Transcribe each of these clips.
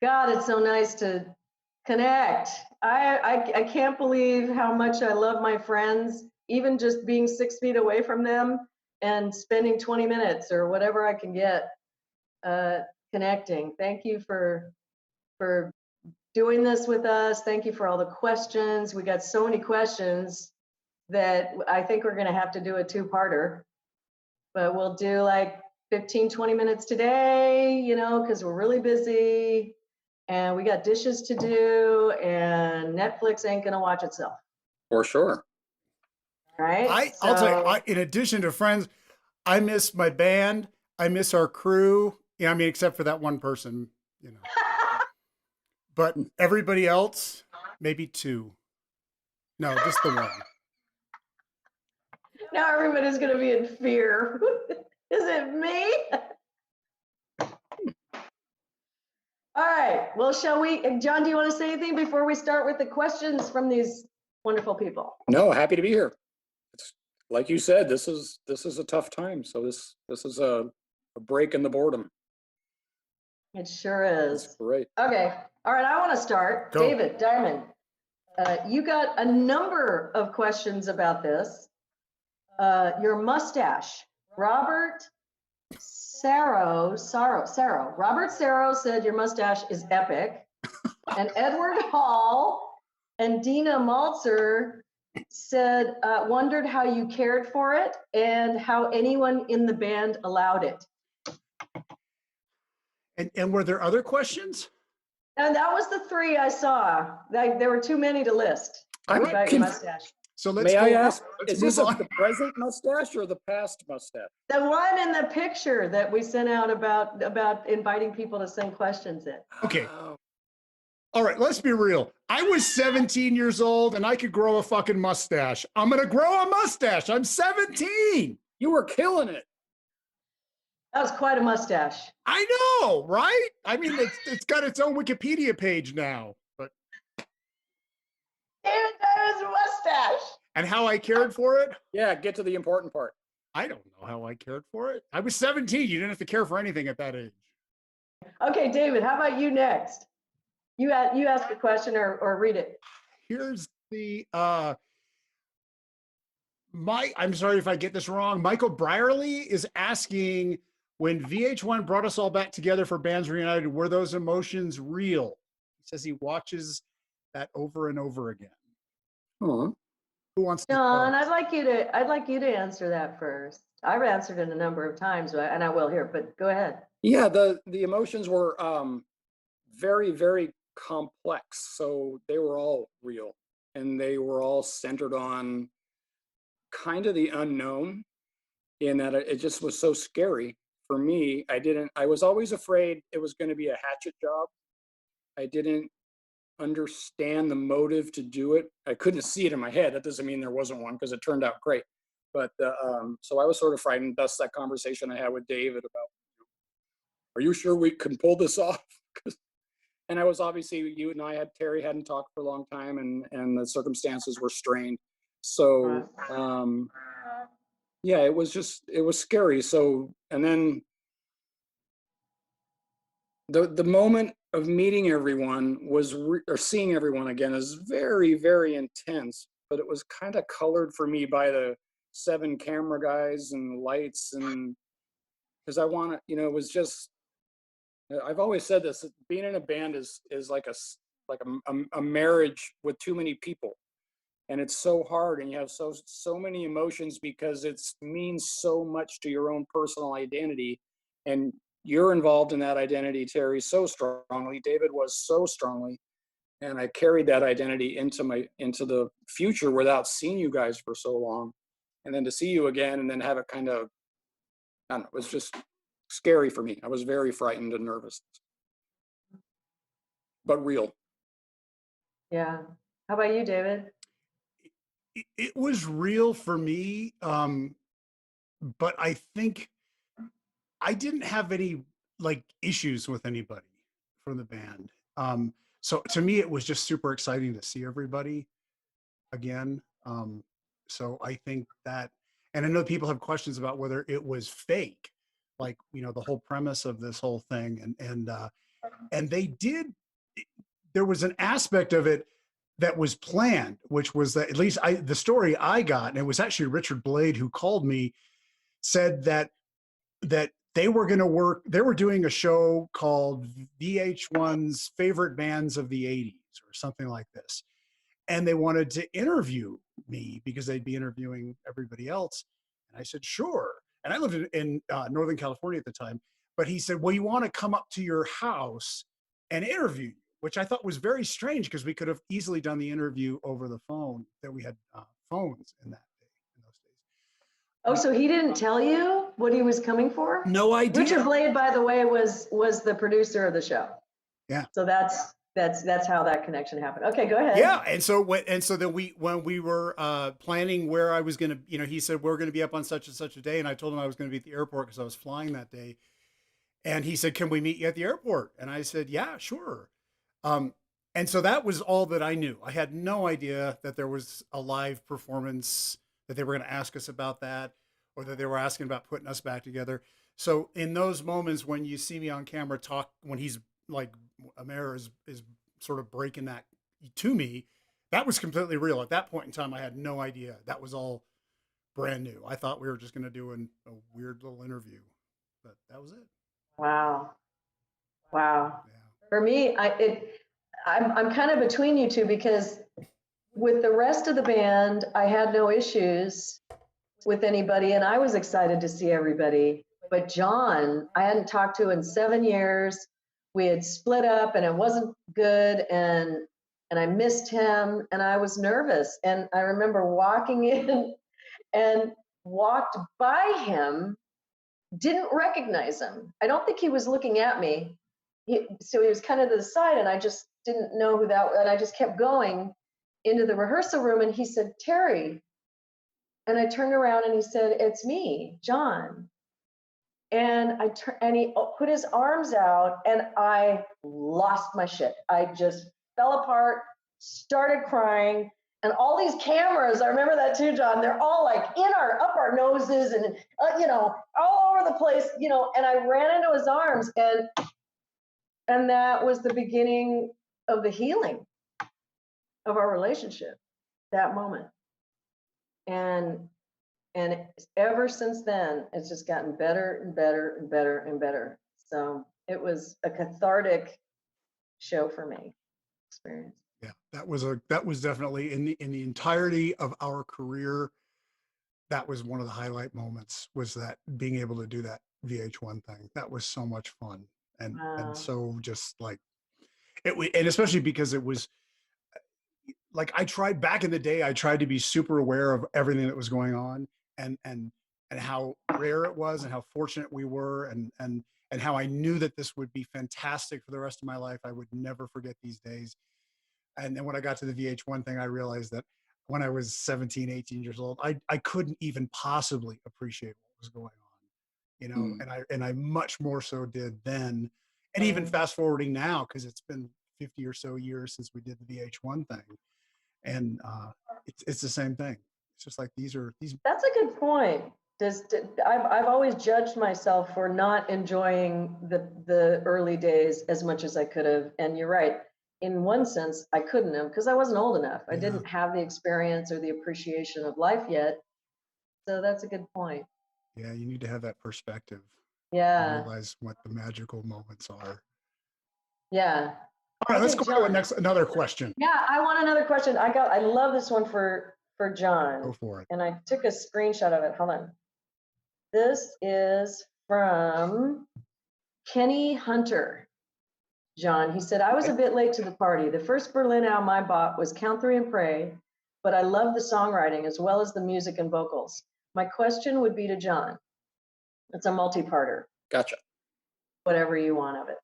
God, it's so nice to connect. I can't believe how much I love my friends, even just being 6 feet away from them and spending 20 minutes or whatever I can get uh, connecting. Thank you for doing this with us. Thank you for all the questions. We got so many questions that I think we're going to have to do a two-parter, but we'll do like 15, 20 minutes today, because we're really busy and we got dishes to do and Netflix ain't going to watch itself. For sure. Right? I'll tell you, in addition to friends, I miss my band. I miss our crew. Yeah, I mean, except for that one person, But everybody else, maybe two. No, just the one. Now everybody's going to be in fear. Is it me? All right. Well, shall we? John, do you want to say anything before we start with the questions from these wonderful people? No, happy to be here. It's like you said, this is a tough time. So this is a break in the boredom. It sure is. That's great. Okay. All right. I want to start. Go. David Diamond, you got a number of questions about this. Your mustache. Robert Sarro said your mustache is epic. And Edward Hall and Dina Maltzer said, wondered how you cared for it and how anyone in the band allowed it. And were there other questions? And that was the three I saw. There were too many to list about your mustache. So let's May I go, ask, let's is this move on. the present mustache or the past mustache? The one in the picture that we sent out about inviting people to send questions in. Okay. Oh, All right, let's be real. I was 17 years old and I could grow a fucking mustache. I'm going to grow a mustache. I'm 17. you were killing it. That was quite a mustache. I know, right? I mean, it's got its own Wikipedia page now. But David Diamond's mustache. and how I cared for it? Yeah, get to the important part. I don't know how I cared for it. I was 17. You didn't have to care for anything at that age. Okay, David, how about you next? You ask a question or read it. Here's the I'm sorry if I get this wrong. Michael Brierly is asking, when VH1 brought us all back together for Bands Reunited, were those emotions real? He says he watches that over and over again. Oh, Who wants to John, start? I'd like you to answer that first. I've answered it a number of times, and I will here, but go ahead. yeah, the emotions were very, very complex. So they were all real and they were all centered on kind of the unknown, in that it just was so scary for me. I was always afraid it was going to be a hatchet job. I didn't understand the motive to do it. I couldn't see it in my head. That doesn't mean there wasn't one, because it turned out great. But so I was sort of frightened. Thus that conversation I had with David about, are you sure we can pull this off? And I was obviously, you and Terry hadn't talked for a long time, and the circumstances were strained. So yeah, it was scary. So, and then the moment of meeting everyone or seeing everyone again is very, very intense, but it was kind of colored for me by the 7 camera guys and lights, and because I want to, it was just, I've always said this, being in a band is like a marriage with too many people. And it's so hard, and you have so many emotions because it means so much to your own personal identity. And you're involved in that identity, Terry, so strongly. David was so strongly. And I carried that identity into the future without seeing you guys for so long. And then to see you again and then have it kind of, I don't know, it was just scary for me. I was very frightened and nervous, but real. Yeah. How about you, David? It was real for me, but I think I didn't have any issues with anybody from the band. So to me, it was just super exciting to see everybody again. So I think that, and I know people have questions about whether it was fake, the whole premise of this whole thing. And And there was an aspect of it that was planned, which was that, at least the story I got, and it was actually Richard Blade who called me, said that they were going to they were doing a show called VH1's Favorite Bands of the 80s or something like this. And they wanted to interview me because they'd be interviewing everybody else. And I said, sure. And I lived in Northern California at the time. But he said, well, you want to come up to your house and interview you, which I thought was very strange because we could have easily done the interview over the phone, that we had phones in those days. Oh, so he didn't tell you what he was coming for? No idea. Richard Blade, by the way, was the producer of the show. Yeah. So that's how that connection happened. Okay, go ahead. Yeah, and so then when we were planning where I was going to, he said we're going to be up on such and such a day, and I told him I was going to be at the airport because I was flying that day, and he said, "Can we meet you at the airport?" And I said, "Yeah, sure." And so that was all that I knew. I had no idea that there was a live performance, that they were going to ask us about that, or that they were asking about putting us back together. So in those moments when you see me on camera talk, when he's like, Amer is sort of breaking that to me, that was completely real. At that point in time, I had no idea. That was all brand new. I thought we were just going to do a weird little interview, but that was it. Wow. Wow. Yeah. For me, I'm kind of between you two, because with the rest of the band, I had no issues with anybody, and I was excited to see everybody. But John, I hadn't talked to in 7 years. We had split up, and it wasn't good, and I missed him, and I was nervous. And I remember walking in and walked by him, didn't recognize him. I don't think he was looking at me. So he was kind of to the side, and I just didn't know who that was. And I just kept going into the rehearsal room, and he said, "Terry." And I turned around and he said, "It's me, John." And and he put his arms out, and I lost my shit. I just fell apart, started crying, and all these cameras, I remember that too, John, they're all like up our noses and, all over the place, and I ran into his arms, and that was the beginning of the healing of our relationship, that moment. And ever since then, it's just gotten better and better and better and better. So it was a cathartic show for me, experience. Yeah, that was definitely in the entirety of our career. That was one of the highlight moments, was that being able to do that VH1 thing. That was so much fun. And so just like and especially because it was like, I tried back in the day, I tried to be super aware of everything that was going on, and how rare it was, and how fortunate we were, and how I knew that this would be fantastic for the rest of my life. I would never forget these days. And then when I got to the VH1 thing, I realized that when I was 17, 18 years old, I couldn't even possibly appreciate what was going on, and I much more so did then. And even fast forwarding now, because it's been 50 or so years since we did the VH1 thing. And it's the same thing. It's just like these. That's a good point. I've always judged myself for not enjoying the early days as much as I could have. And you're right. In one sense, I couldn't have, because I wasn't old enough. I didn't have the experience or the appreciation of life yet. So that's a good point. Yeah, you need to have that perspective. Yeah. Realize what the magical moments are. Yeah. All right, let's go to another question. Yeah, I want another question. I love this one for John. Go for it. And I took a screenshot of it. Hold on. This is from Kenny Hunter. John, he said, "I was a bit late to the party. The first Berlin album I bought was Count 3 and Pray, but I love the songwriting as well as the music and vocals. My question would be to John." It's a multi-parter. Gotcha. Whatever you want of it.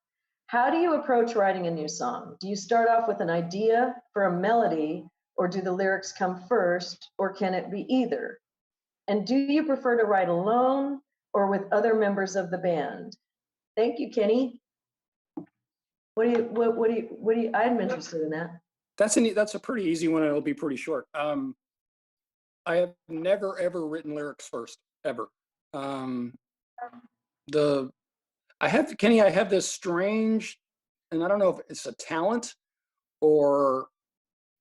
"How do you approach writing a new song? Do you start off with an idea for a melody, or do the lyrics come first, or can it be either? And do you prefer to write alone or with other members of the band?" Thank you, Kenny. What do you, I'm interested in that. That's a pretty easy one, and it'll be pretty short. I have never, ever written lyrics first, ever. I have this strange and I don't know if it's a talent or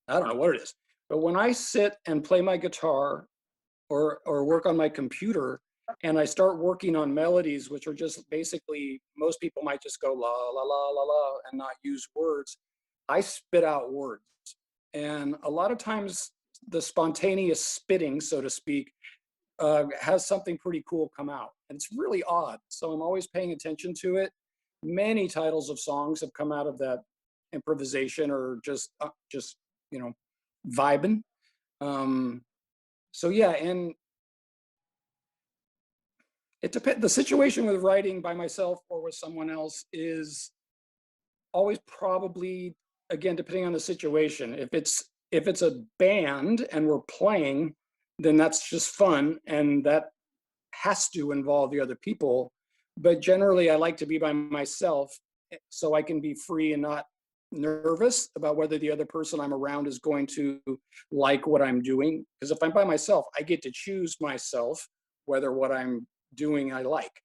I don't know what it is, but when I sit and play my guitar or work on my computer and I start working on melodies, which are just basically, most people might just go la la la la la and not use words. I spit out words. And a lot of times the spontaneous spitting, so to speak, has something pretty cool come out. And it's really odd. So I'm always paying attention to it. Many titles of songs have come out of that improvisation or just, you know, vibing. So yeah, and it depends. The situation with writing by myself or with someone else is always probably, again, depending on the situation. If it's a band and we're playing, then that's just fun, and that has to involve the other people. But generally, I like to be by myself so I can be free and not nervous about whether the other person I'm around is going to like what I'm doing. Because if I'm by myself, I get to choose myself whether what I'm doing I like.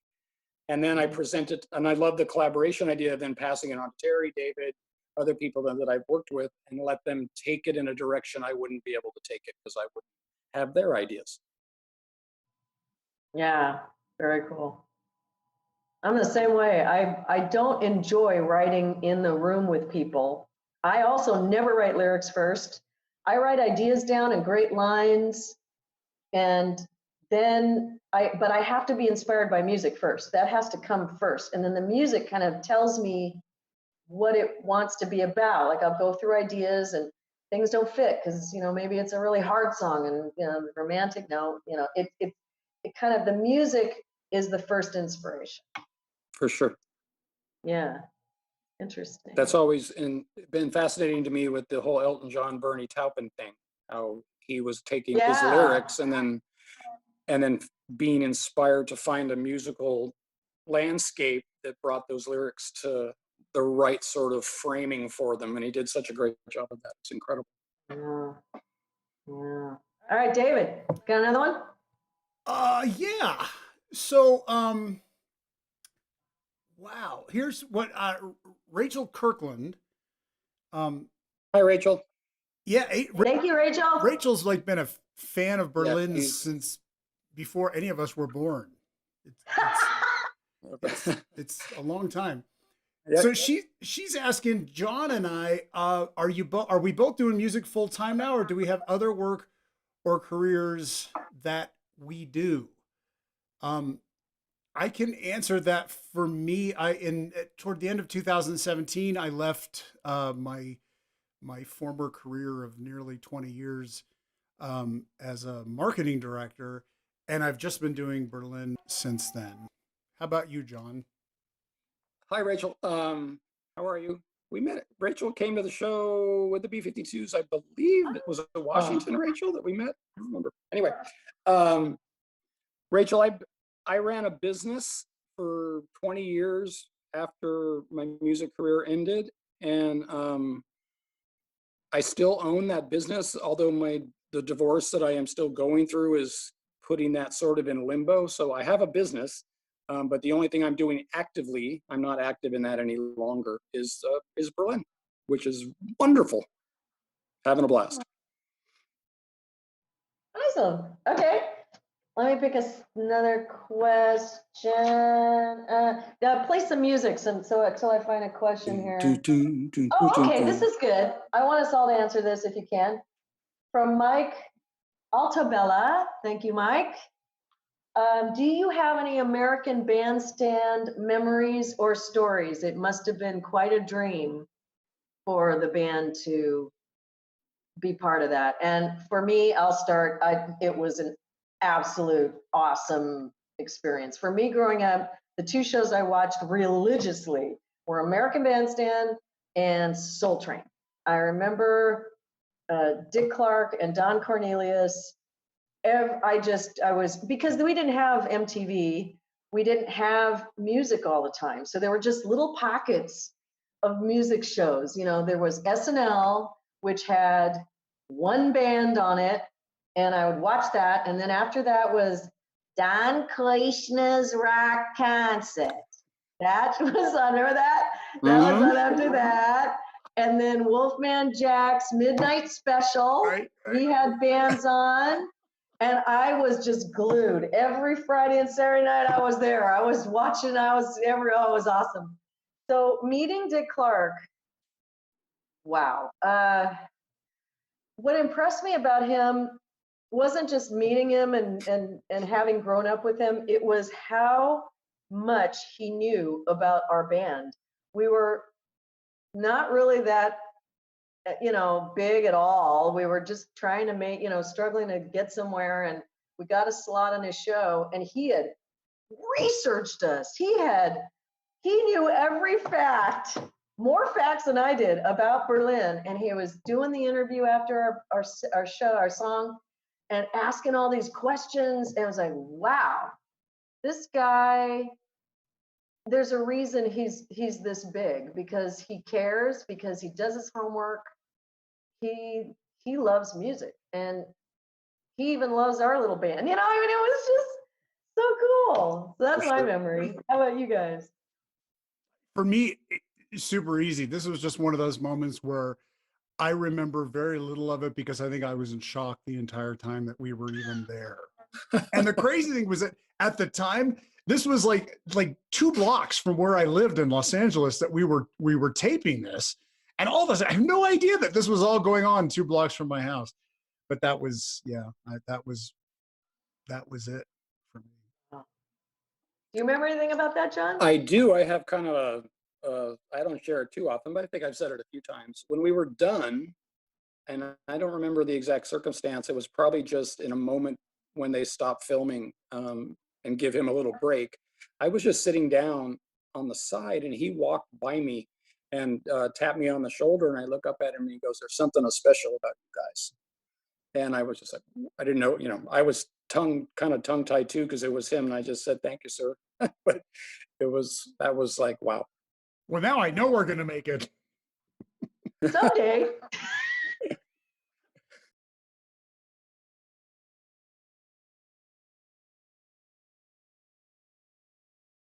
And then I present it, and I love the collaboration idea of then passing it on to Terry, David, other people that I've worked with, and let them take it in a direction I wouldn't be able to take it because I wouldn't have their ideas. Yeah, very cool. I'm the same way. I don't enjoy writing in the room with people. I also never write lyrics first. I write ideas down and great lines, and then but I have to be inspired by music first. That has to come first. And then the music kind of tells me what it wants to be about. Like I'll go through ideas and things don't fit because, you know, maybe it's a really hard song and, you know, romantic. No, you know, it kind of, the music is the first inspiration. For sure. Yeah. Interesting. That's always been fascinating to me with the whole Elton John, Bernie Taupin thing, how he was taking his lyrics and then being inspired to find a musical landscape that brought those lyrics to the right sort of framing for them. And he did such a great job of that. It's incredible. Yeah. Yeah. All right, David, got another one? Yeah. So, wow. Here's what Rachel Kirkland. Hi, Rachel. Yeah. Thank you, Rachel. Rachel's like been a fan of Berlin Yeah, since before any of us were born. It's a long time. Yep. So she's asking John and I, are we both doing music full time now, or do we have other work or careers that we do? I can answer that. For me, toward the end of 2017, I left my former career of nearly 20 years as a marketing director, and I've just been doing Berlin since then. How about you, John? Hi, Rachel. How are you? We met. Rachel came to the show with the B-52s. I believe it was in Washington, Rachel, that we met. I don't remember. Anyway, Rachel, I ran a business for 20 years after my music career ended, and I still own that business, although the divorce that I am still going through is putting that sort of in limbo. So I have a business, but the only thing I'm doing actively, I'm not active in that any longer, is Berlin, which is wonderful. Having a blast. Awesome. Okay. Let me pick another question. Play some music so I find a question here. Oh, okay, this is good. I want us all to answer this if you can. From Mike Altabella. Thank you, Mike. Do you have any American Bandstand memories or stories? It must have been quite a dream for the band to be part of that. And for me, I'll start. It was an absolute awesome experience. For me growing up, the two shows I watched religiously were American Bandstand and Soul Train. I remember Dick Clark and Don Cornelius. Because we didn't have MTV, we didn't have music all the time. So there were just little pockets of music shows. You know, there was SNL, which had one band on it, and I would watch that. And then after that was Don Koishna's Rock Concert. That was on, remember that? That was on after that. And then Wolfman Jack's Midnight Special. Right. He had bands on. And I was just glued. Every Friday and Saturday night I was there. I was watching, oh, it was awesome. So meeting Dick Clark, wow. What impressed me about him wasn't just meeting him and having grown up with him, it was how much he knew about our band. We were not really that, big at all. We were just trying to make, struggling to get somewhere, and we got a slot on his show, and he had researched us. He knew every fact, more facts than I did about Berlin. And he was doing the interview after our show, our song, and asking all these questions. And I was like, wow, this guy, there's a reason he's this big, because he cares, because he does his homework. He loves music, and he even loves our little band. It was just so cool. So that's my memory. How about you guys? For me, super easy. This was just one of those moments where I remember very little of it because I think I was in shock the entire time that we were even there. And the crazy thing was that at the time, this was like 2 blocks from where I lived in Los Angeles that we were taping this. And all of us, I have no idea that this was all going on 2 blocks from my house. But that was, that was it for me. Do you remember anything about that, John? I do. I have kind of I don't share it too often, but I think I've said it a few times. When we were done, and I don't remember the exact circumstance, it was probably just in a moment when they stopped filming and give him a little break. I was just sitting down on the side, and he walked by me and tapped me on the shoulder, and I look up at him, and he goes, "There's something special about you guys." And I was just like, I didn't know, I was kind of tongue tied too, because it was him, and I just said, "Thank you, sir." But that was like, wow. Well, now I know we're going to make it. Someday.